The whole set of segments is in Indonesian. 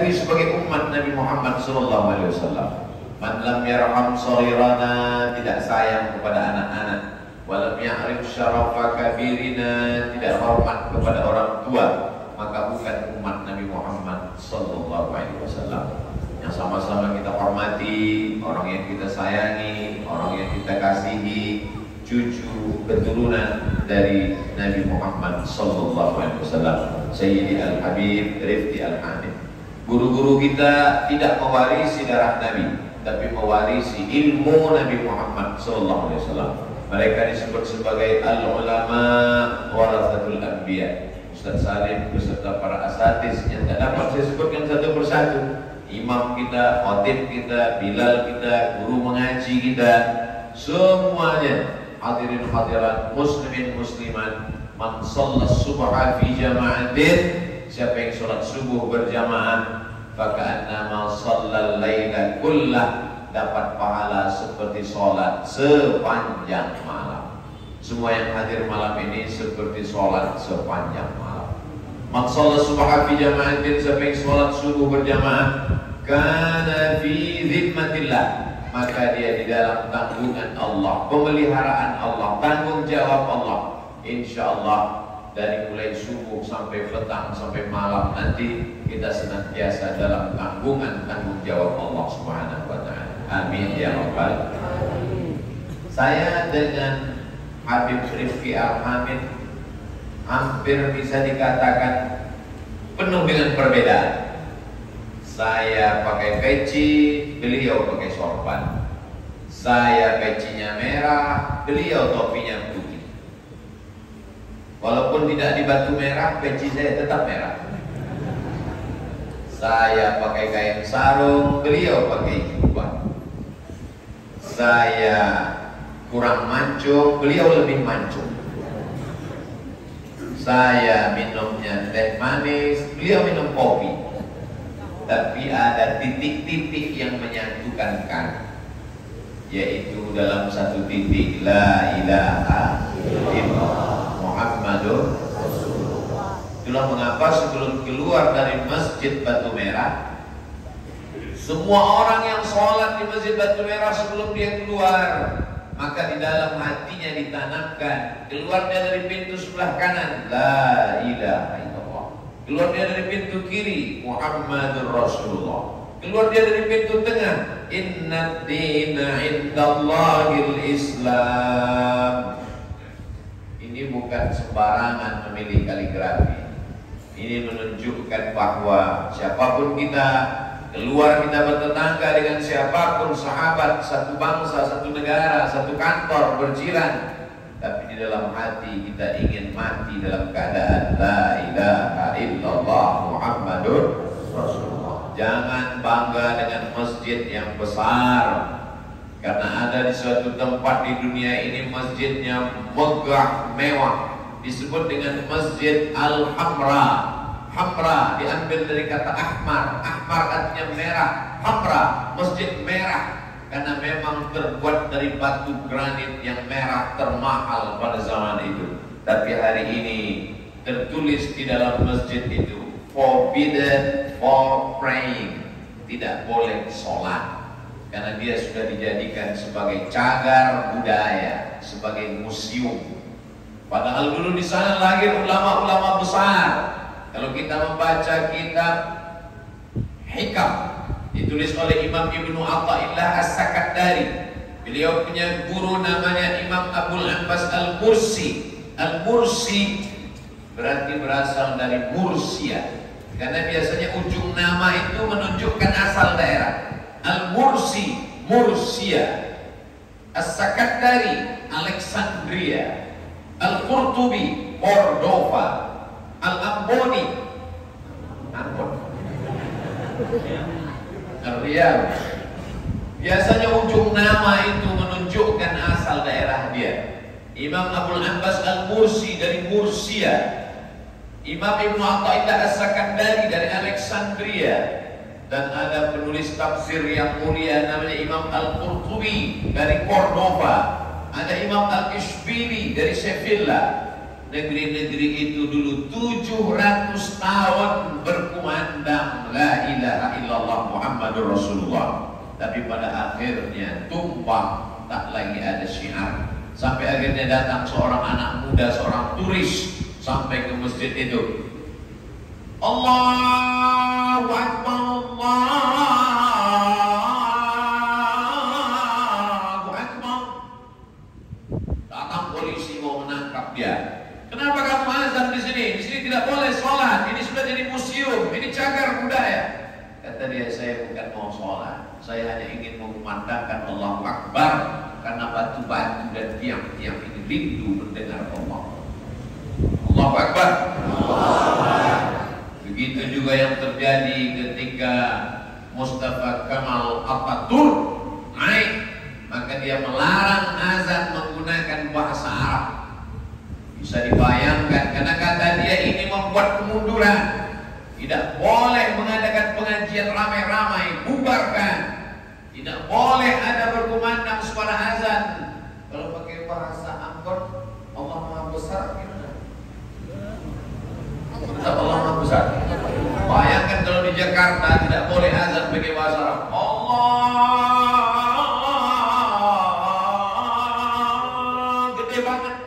sebagai umat Nabi Muhammad SAW. Man lam yarham saghirana, tidak sayang kepada anak-anak, walam ya'rif syarafa kabirina, tidak hormat kepada orang tua, maka bukan umat Nabi Muhammad SAW. Yang sama-sama kita hormati, orang yang kita sayangi, orang yang kita kasihi, cucu keturunan dari Nabi Muhammad SAW, Sayyidi Al-Habib Rifti Al-Hamid. Guru-guru kita tidak mewarisi darah Nabi, tapi mewarisi ilmu Nabi Muhammad SAW. Mereka disebut sebagai al-ulama warathatul anbiya. Ustaz Salim beserta para asatiz yang tak dapat saya sebutkan satu persatu. Imam kita, khatib kita, bilal kita, guru mengaji kita, semuanya hadirin hadirat, muslimin muslimat, man shalla subha fi jama'atin, siapa yang sholat subuh berjamaah, faka'annama shallal laila kullah, dapat pahala seperti sholat sepanjang malam. Semua yang hadir malam ini seperti sholat sepanjang malam. Man shalla subha fi jama'atin, siapa yang sholat subuh berjamaah, kana fi dhimmatillah, maka dia di dalam tanggungan Allah, pemeliharaan Allah, tanggung jawab Allah. Insya Allah dari mulai subuh sampai petang sampai malam nanti kita senantiasa dalam tanggungan tanggung jawab Allah Subhanahu wa Ta'ala. Amin ya Rabbal alamin. Saya dengan Habib Rifki Al-Hamid hampir bisa dikatakan penuh dengan perbedaan. Saya pakai peci, beliau pakai sorban. Saya pecinya merah, beliau topinya putih. Walaupun tidak di batu merah, peci saya tetap merah. Saya pakai kain sarung, beliau pakai jubah. Saya kurang mancung, beliau lebih mancung. Saya minumnya teh manis, beliau minum kopi. Tapi ada titik-titik yang menyatukan kami, yaitu dalam satu titik, la ilaha illallah Muhammadur Rasulullah. Itulah mengapa sebelum keluar dari Masjid Batu Merah, semua orang yang sholat di Masjid Batu Merah sebelum dia keluar, maka di dalam hatinya ditanamkan, keluar dia dari pintu sebelah kanan, la ilaha illallah. Keluar dia dari pintu kiri, Muhammadur Rasulullah. Keluar dia dari pintu tengah, inna dina indallahil Islam. Ini bukan sembarangan memilih kaligrafi. Ini menunjukkan bahwa siapapun kita, keluar kita bertetangga dengan siapapun, sahabat, satu bangsa, satu negara, satu kantor, berjiran, tapi di dalam hati kita ingin mati dalam keadaan la ilaha illallah Muhammadur Rasulullah. Jangan bangga dengan masjid yang besar, karena ada di suatu tempat di dunia ini masjidnya megah mewah, disebut dengan Masjid Al-Hamra. Hamra diambil dari kata ahmar, ahmar artinya merah, hamra masjid merah, karena memang terbuat dari batu granit yang merah termahal pada zaman itu. Tapi hari ini tertulis di dalam masjid itu, forbidden for praying, tidak boleh sholat, karena dia sudah dijadikan sebagai cagar budaya, sebagai museum. Padahal dulu di sana lahir ulama-ulama besar. Kalau kita membaca kitab Hikam ditulis oleh Imam Ibnu Athaillah As-Sakandari, beliau punya guru namanya Imam Abul Abbas Al-Mursi. Al-Mursi berarti berasal dari Mursia, karena biasanya ujung nama itu menunjukkan asal daerah. Al-Mursi, Mursia. As-Sakandari, Alexandria. Al-Qurtubi, Cordova. Al-Amboni, Ambon, Riyadh. Biasanya ujung nama itu menunjukkan asal daerah dia. Imam Abul Abbas Al-Mursi dari Mursia. Imam Ibnu Athaillah As-Sakandari dari Alexandria. Dan ada penulis tafsir yang mulia namanya Imam Al-Qurtubi dari Cordova. Ada Imam Al-Ishbili dari Sevilla. negeri-negeri itu dulu 700 tahun berkumandang la ilaha illallah Muhammadur Rasulullah, tapi pada akhirnya tumpah, tak lagi ada syiar. Sampai akhirnya datang seorang anak muda, seorang turis sampai ke masjid itu. Allahu Akbar, Allahu Akbar. Datang polisi mau menangkap dia. Kenapa kamu azan di sini? Di sini tidak boleh sholat. Ini sudah jadi museum. Ini cagar budaya. Kata dia, saya bukan mau sholat. Saya hanya ingin mengumandangkan Allahu Akbar, karena batu-batu dan tiang-tiang ini rindu mendengar Allah. Allahu Akbar. Begitu juga yang terjadi ketika Mustafa Kemal Atatürk naik, maka dia melarang azan menggunakan bahasa Arab. Bisa dibayangkan, karena kata dia ini membuat kemunduran. Tidak boleh mengadakan pengajian ramai-ramai, bubarkan. Tidak boleh ada berkumandang suara azan. Kalau pakai bahasa Ambon, Allah Maha Besar gimana? Tetap Allah Maha Besar. Bayangkan kalau di Jakarta tidak boleh azan pakai bahasa Arab. Allah gede banget.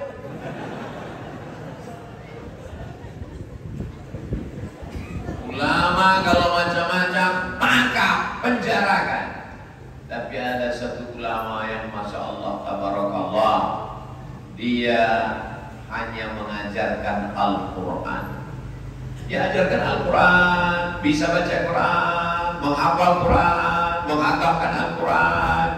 Ulama kalau macam-macam tangkap, penjarakan. Tapi ada satu ulama yang Masya Allah tabarakallah, dia hanya mengajarkan Al-Quran. Dia ajarkan Al-Quran, bisa baca Quran, menghafal Quran, menghatamkan Al-Quran.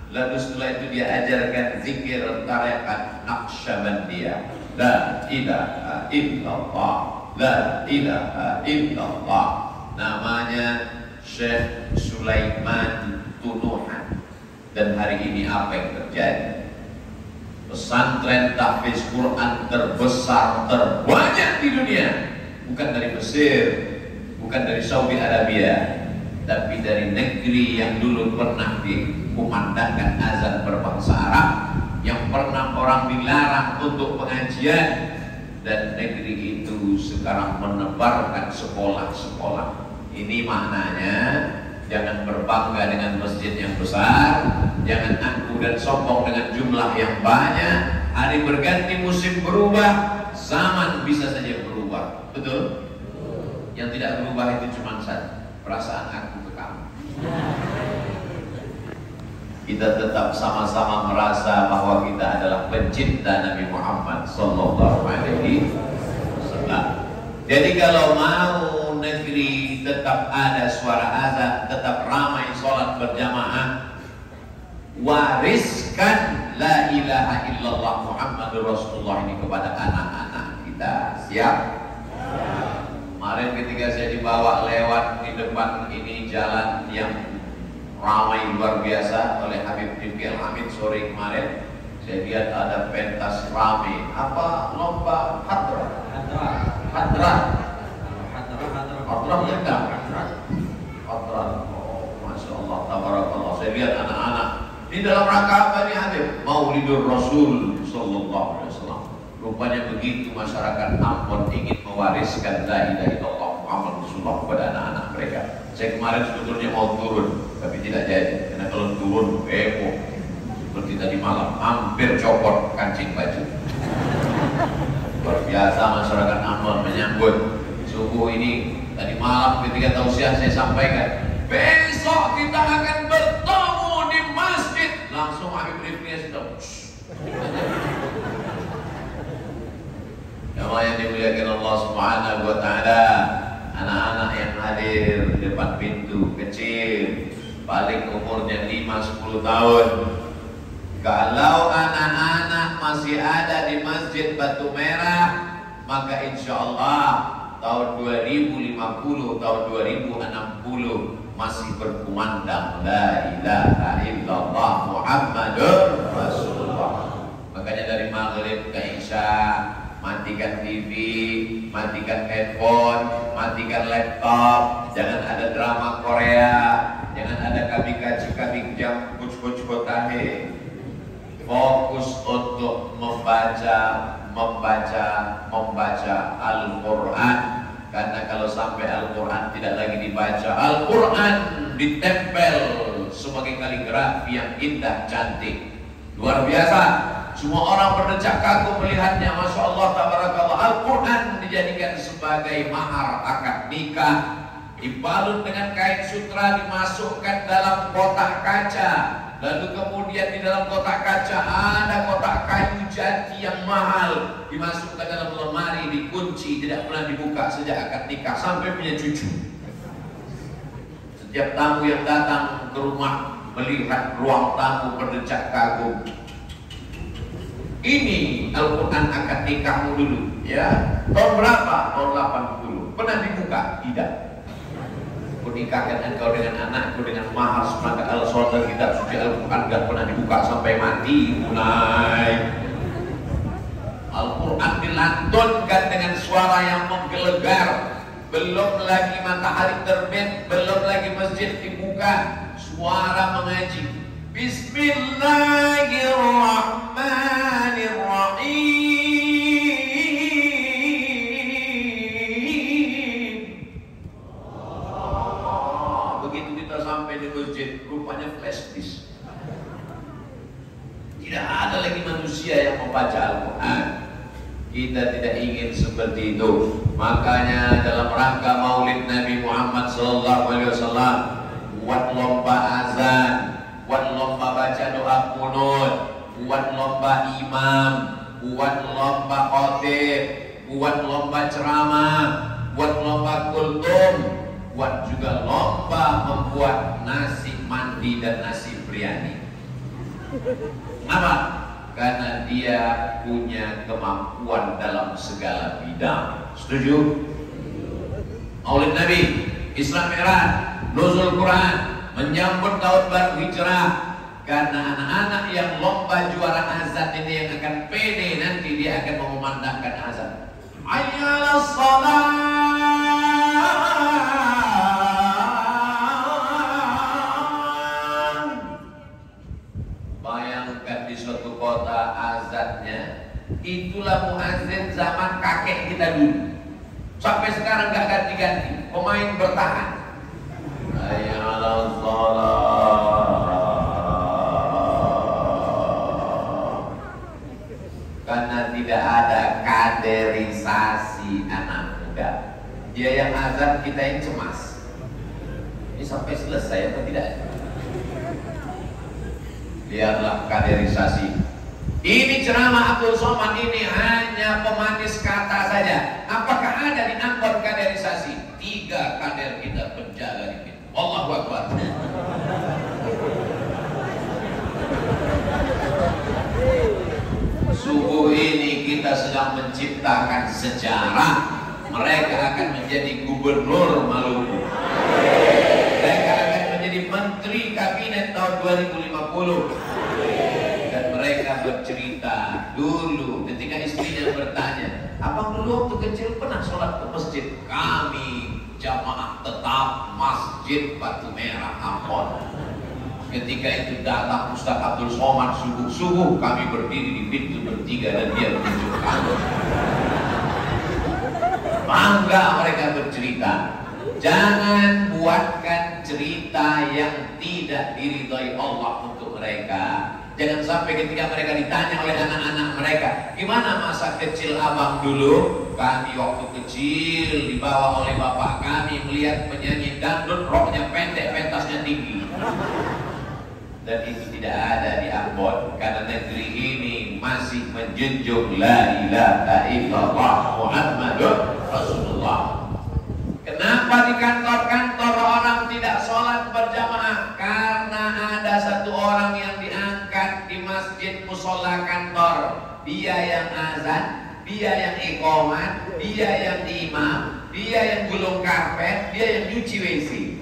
Lalu setelah itu dia ajarkan zikir tarekat Naqsyabandiyah, la ilaha illallah, la ilaha illallah. Namanya Syekh Sulaiman Tunuhan. Dan hari ini apa yang terjadi? Pesantren tahfiz Quran terbesar, terbanyak di dunia, bukan dari Mesir, bukan dari Saudi Arabia, tapi dari negeri yang dulu pernah dikumandangkan azan berbahasa Arab, yang pernah orang dilarang untuk pengajian, dan negeri itu sekarang menebarkan sekolah-sekolah. Ini maknanya, jangan berbangga dengan masjid yang besar, jangan angkuh dan sombong dengan jumlah yang banyak. Hari berganti, musim berubah, zaman bisa saja berubah. Betul? Yang tidak berubah itu cuma satu, perasaan aku ke kamu. Kita tetap sama-sama merasa bahwa kita adalah pencinta Nabi Muhammad sallallahu alaihi wasallam. Jadi kalau mau negeri tetap ada suara azan, tetap ramai sholat berjamaah, wariskan la ilaha illallah Muhammadur Rasulullah ini kepada anak-anak kita. Siap? Kemarin ketika saya dibawa lewat di depan ini jalan yang ramai luar biasa oleh Habib Tifki Al-Hamid sore kemarin, saya lihat ada pentas ramai. Apa? Lomba hadrah. Oh, Masya Allah, tabarakallah. Saya lihat anak-anak ini dalam rangka apa nih Habib? Maulidur Rasul sallallahu alaihi wasallam. Rupanya begitu masyarakat Ambon ingin mewariskan la ilaha illallah Muhammad Rasulullah kepada anak-anak mereka. Saya kemarin sebetulnya mau turun, tapi tidak jadi. Karena kalau turun, heboh. Seperti tadi malam, hampir copot kancing baju. Luar biasa masyarakat Ambon menyambut subuh ini. Tadi malam ketika tausiah saya sampaikan, besok kita akan bertemu di masjid. Langsung Habib Rifki sedang yang dimuliakan Allah Subhanahu wa ta'ala. Anak-anak yang hadir di depan pintu kecil, paling umurnya 5-10 tahun. Kalau anak-anak masih ada di Masjid Batu Merah, maka insya Allah tahun 2050, tahun 2060 masih berkumandang la ilaha illallah Muhammadur Rasulullah. Makanya dari maghrib ke isya, matikan TV, matikan handphone, matikan laptop, jangan ada drama Korea, jangan ada kami jam kuc-kuc kotahe. Fokus untuk membaca membaca Al-Quran. Karena kalau sampai Al-Quran tidak lagi dibaca, Al-Quran ditempel sebagai kaligrafi yang indah, cantik, luar biasa. Semua orang berdecak kagum melihatnya. Masya Allah, tabarakallah. Al-Quran dijadikan sebagai mahar akad nikah, dibalut dengan kain sutra, dimasukkan dalam kotak kaca. Lalu kemudian di dalam kotak kaca ada kotak kayu jati yang mahal, dimasukkan dalam lemari, dikunci, tidak pernah dibuka sejak akad nikah sampai punya cucu. Setiap tamu yang datang ke rumah melihat ruang tamu berdecak kagum. Ini Al-Quran akad nikahmu dulu, ya. Tahun berapa? Tahun 80. Pernah dibuka? Tidak. Nikahkan engkau dengan anakku dengan mahar seperangkat al-sholat dan kitab suci Al-Quran, gak pernah dibuka sampai mati. Mulai Al-Quran dilantunkan dengan suara yang menggelegar. Belum lagi matahari terbit, belum lagi masjid dibuka, suara mengaji. Bismillahirrahmanirrahim. Sampai di masjid, rupanya flash disk. Tidak ada lagi manusia yang membaca Al-Quran. Kita tidak ingin seperti itu. Makanya dalam rangka Maulid Nabi Muhammad SAW, buat lomba azan, buat lomba baca doa qunut, buat lomba imam, buat lomba khotib, buat lomba ceramah, buat lomba kultum, buat juga lomba membuat nasi mandi dan nasi biryani. Kenapa? Karena dia punya kemampuan dalam segala bidang. Setuju? Maulid Nabi, Isra Mi'raj, Nuzul Quran, menyambut tahun baru hijrah. Karena anak-anak yang lomba juara azan ini yang akan pede, nanti dia akan mengumandangkan azan. Hayyalas shalah. Bayangkan di suatu kota azannya, itulah muazzin zaman kakek kita dulu. Sampai sekarang gak ganti-ganti, pemain bertahan. Hayyalas shalah. Karena tidak ada kaderisasi anak muda. Dia yang azan, kita yang cemas. Ini sampai selesai atau tidak? Lihatlah kaderisasi. Ini ceramah Abdul Somad ini hanya pemanis kata saja. Apakah ada di angkot kaderisasi? 3 kader kita penjaga di pintu. Allahu Akbar. Subuh ini kita sedang menciptakan sejarah. Mereka akan menjadi gubernur Maluku. Mereka akan menjadi menteri kabinet tahun 2050. Dan mereka bercerita dulu ketika istrinya bertanya, abang dulu waktu kecil pernah sholat ke masjid? Kami jamaah tetap Masjid Batu Merah Ambon. Ketika itu datang Ustaz Abdul Somad subuh-subuh, kami berdiri di pintu bertiga dan dia menunjukkan. Bangga mereka bercerita. Jangan buatkan cerita yang tidak diridhai Allah untuk mereka. Jangan sampai ketika mereka ditanya oleh anak-anak mereka, gimana masa kecil abang dulu? Kami waktu kecil dibawa oleh bapak kami melihat penyanyi dangdut, roknya pendek, pentasnya tinggi. Dan itu tidak ada di Ambon, karena negeri ini masih menjunjung la ilaha illallah Muhammadur Rasulullah. Kenapa di kantor-kantor orang tidak sholat berjamaah? Karena ada satu orang yang diangkat di masjid musola kantor. Dia yang azan, dia yang iqamat, dia yang imam, dia yang gulung karpet, dia yang nyuci WC.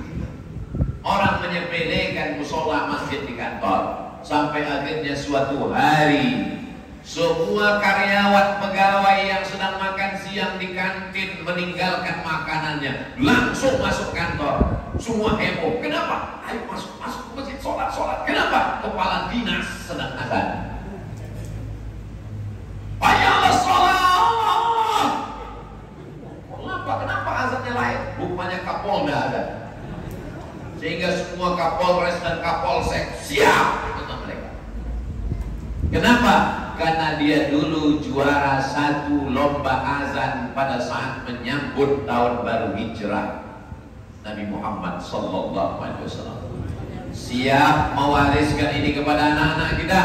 Orang menyepelekan musola masjid di kantor. Sampai akhirnya suatu hari semua karyawan pegawai yang sedang makan siang di kantin meninggalkan makanannya, langsung masuk kantor. Semua heboh. Kenapa? Ayo masuk ke masjid sholat. Kenapa? Kepala dinas sedang azan. Hayyalas shalah. sehingga semua Kapolres dan Kapolsek siap untuk mereka. Kenapa? Karena dia dulu juara satu lomba azan pada saat menyambut tahun baru hijrah Nabi Muhammad sallallahu alaihi wasallam. Siap mewariskan ini kepada anak-anak kita?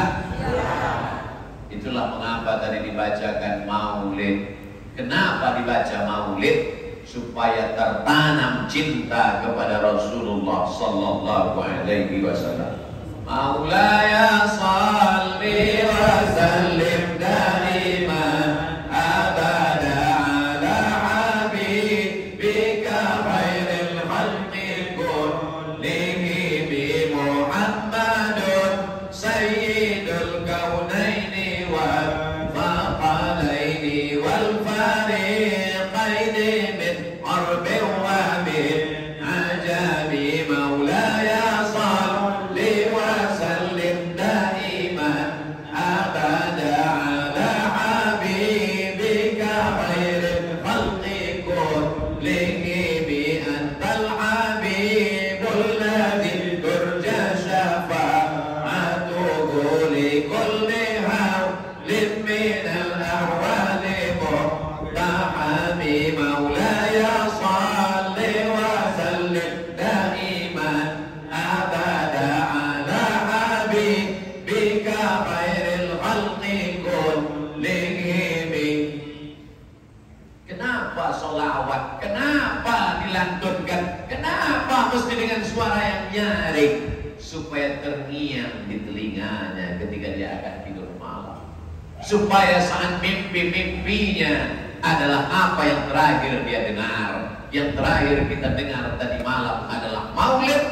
Itulah mengapa tadi dibacakan maulid. Kenapa dibaca maulid? Supaya tertanam cinta kepada Rasulullah sallallahu alaihi wasallam. Maulaya salli wa sallim daiman abada ala habibika khairil khalqi kullihim Muhammadun sayyidul kaunaini wal thaqalaini wal fariqaini min arbin wa min ajabi. Maulaya salli wa sallim daiman abada ala habibika khairil khalqi kullihim antal habibul ladzi turja syafa'atuhu li kulli hawlin minal ahwali muqtahami. Maulaya salli wa sallim daiman abada ala habibika khairil khalqi kullihim. Kenapa sholawat? Kenapa dilantunkan? Kenapa mesti dengan suara yang nyaring? Supaya terngiang di telinganya ketika dia akan tidur malam. Supaya saat mimpi-mimpinya adalah apa yang terakhir dia dengar. Yang terakhir kita dengar tadi malam adalah maulid.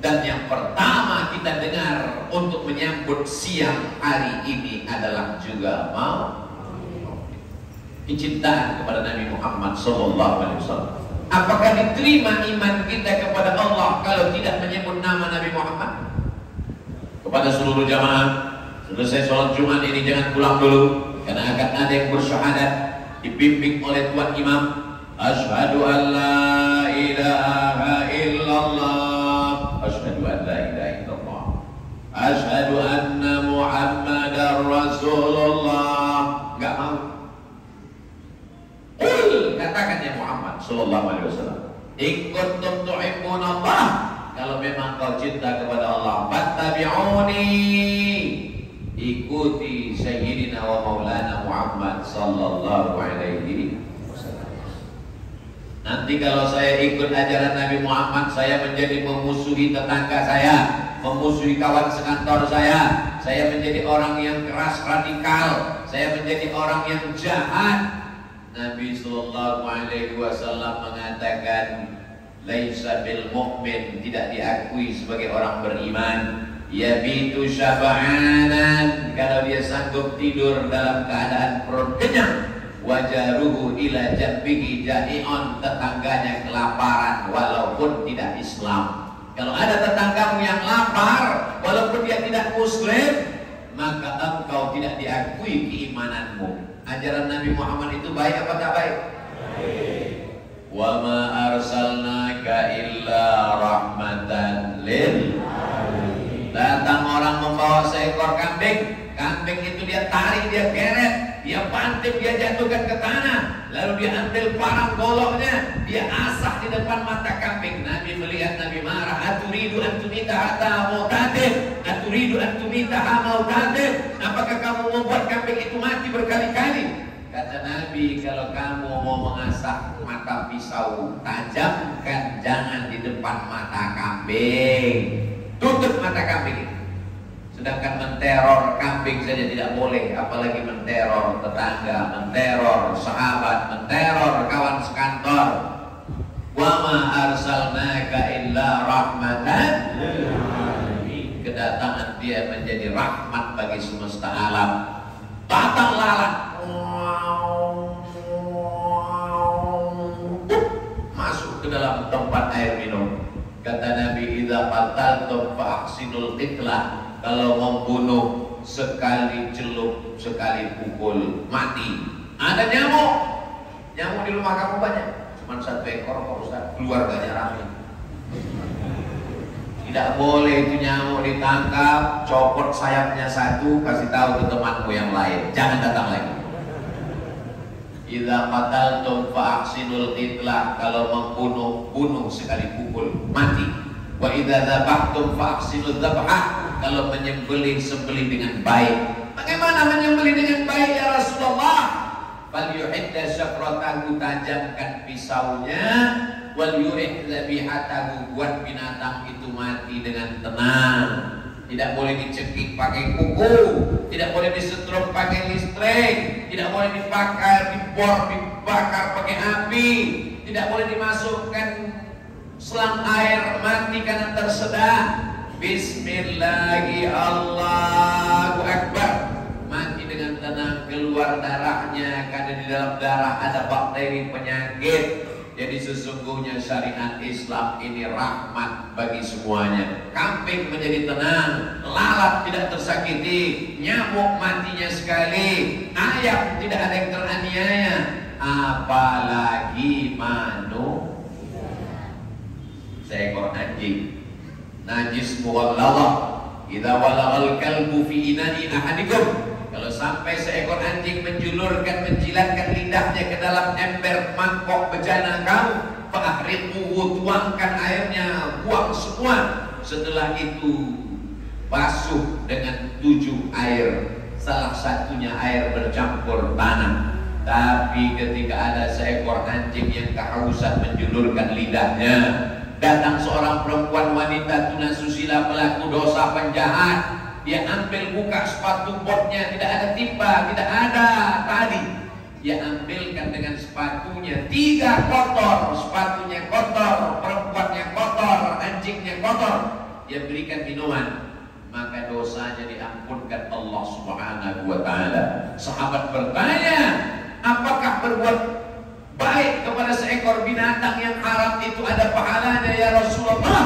Dan yang pertama kita dengar untuk menyambut siang hari ini adalah juga maulid. Kecintaan kepada Nabi Muhammad SAW. Apakah diterima iman kita kepada Allah kalau tidak menyebut nama Nabi Muhammad? Kepada seluruh jamaah, selesai sholat Jumat ini jangan pulang dulu, karena akan ada yang bersyahadat dibimbing oleh Tuan Imam. Asyhadu an la ilaha illallah, asyhadu an la ilaha illallah, asyhadu anna Muhammadar Rasulullah. Enggak mau. Katakan ya Muhammad sallallahu alaihi wasallam, in kuntum tuhibbunallah, kalau memang kau cinta kepada Allah, fattabi'uni, ikuti sayyidina wa maulana Muhammad sallallahu alaihi wasallam. Nanti kalau saya ikut ajaran Nabi Muhammad, saya menjadi memusuhi tetangga saya, memusuhi kawan sekantor saya menjadi orang yang keras radikal, saya menjadi orang yang jahat. Nabi sallallahu alaihi wasallam mengatakan, laisa bil mu'min, tidak diakui sebagai orang beriman, yabitu syab'anan, kalau dia sanggup tidur dalam keadaan perut kenyang, wajaruhu ila janbihi jai'un, tetangganya kelaparan walaupun tidak Islam. Kalau ada tetanggamu yang lapar walaupun dia tidak muslim, maka engkau tidak diakui keimananmu. Ajaran Nabi Muhammad itu baik apa tak baik? Baik. Wa ma arsalnaka illa rahmatan lil alamin. Datang orang membawa seekor kambing. Kambing itu dia tarik, dia geret, dia pantik, dia jatuhkan ke tanah. Lalu dia ambil parang goloknya, dia asah di depan mata kambing. Nabi melihat, Nabi marah. Aturidu antumita hatta mautatin, aturidu antumita mautatin. Apakah kamu membuat kambing itu mati berkali-kali? Kata Nabi, kalau kamu mau mengasah mata pisau, tajamkan jangan di depan mata kambing. Tutup mata kambing itu. Sedangkan menteror kambing saja tidak boleh, apalagi menteror tetangga, menteror sahabat, menteror kawan sekantor. Wa ma arsalnaka illa rahmatan lil alamin. Kedatangan dia menjadi rahmat bagi semesta alam. Batang lalat masuk ke dalam tempat air minum. Kata Nabi, idza qataltum fa ahsinul qitlah. Kalau membunuh, sekali celup, sekali pukul, mati. Ada nyamuk, nyamuk di rumah kamu banyak, cuma 1 ekor Pak Ustaz, keluarganya ramai. Tidak boleh itu nyamuk ditangkap, copot sayapnya satu, kasih tahu ke temanmu yang lain, jangan datang lagi. Idza qataltum fa ahsinul qitlah, kalau membunuh, bunuh sekali pukul, mati. Wa idza dzabhtum fa ahsinul dzabhah, kalau menyembelih, sembelih dengan baik. Bagaimana menyembelih dengan baik ya Rasulullah? Fal yuhidda syafratahu, tajamkan pisaunya, wal yurid dzabihatahu, buat binatang itu mati dengan tenang. Tidak boleh dicekik pakai kuku, tidak boleh disetrum pakai listrik, tidak boleh dibakar, dibakar pakai api, tidak boleh dimasukkan selang air mati karena tersedak. Bismillahi Allahu Akbar, mati dengan tenang, keluar darahnya karena di dalam darah ada bakteri penyakit. Jadi sesungguhnya syariat Islam ini rahmat bagi semuanya. Kambing menjadi tenang, lalat tidak tersakiti, nyamuk matinya sekali, ayam tidak ada yang teraniaya, apalagi seekor anjing. Najis muwallalah, idza walagal kalbu fi ina'i ahadikum, kalau sampai seekor anjing menjulurkan, menjilatkan lidahnya ke dalam ember mangkok bejana kamu, fa'ahriquhu, tuangkan airnya, buang semua. Setelah itu basuh dengan 7 air, salah satunya air bercampur tanah. Tapi ketika ada seekor anjing yang kehausan menjulurkan lidahnya, datang seorang perempuan wanita tunasusila, pelaku dosa, penjahat. Dia ambil, buka sepatu botnya, tidak ada timba, tidak ada tali. Dia ambilkan dengan sepatunya, 3 kotor, sepatunya kotor, perempuannya kotor, anjingnya kotor. Dia berikan minuman, maka dosanya diampunkan Allah Subhanahu wa ta'ala. Sahabat bertanya, apakah berbuat baik kepada seekor binatang yang haram itu ada pahalanya ya Rasulullah?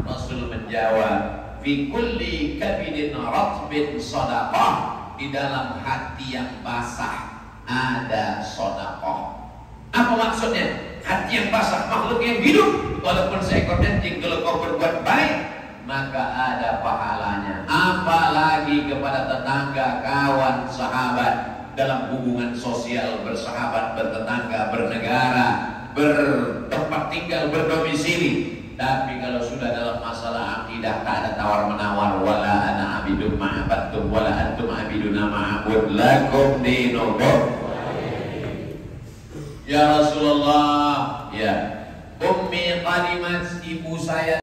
Rasul menjawab, fi kulli kabidin ratbin sadaqah, di dalam hati yang basah ada sedekah. Apa maksudnya? Hati yang basah, makhluk yang hidup, walaupun seekor anjing, kalau kau berbuat baik maka ada pahalanya. Apalagi kepada tetangga, kawan, sahabat, dalam hubungan sosial, bersahabat, bertetangga, bernegara, bertempat tinggal, berdomisili. Tapi kalau sudah dalam masalah akidah, tak ada tawar-menawar. Wala ana abidun ma'abattum wala antum abiduna ma'abud lakum dinukum. Ya Rasulullah, ya Ummi qadimat, ibu saya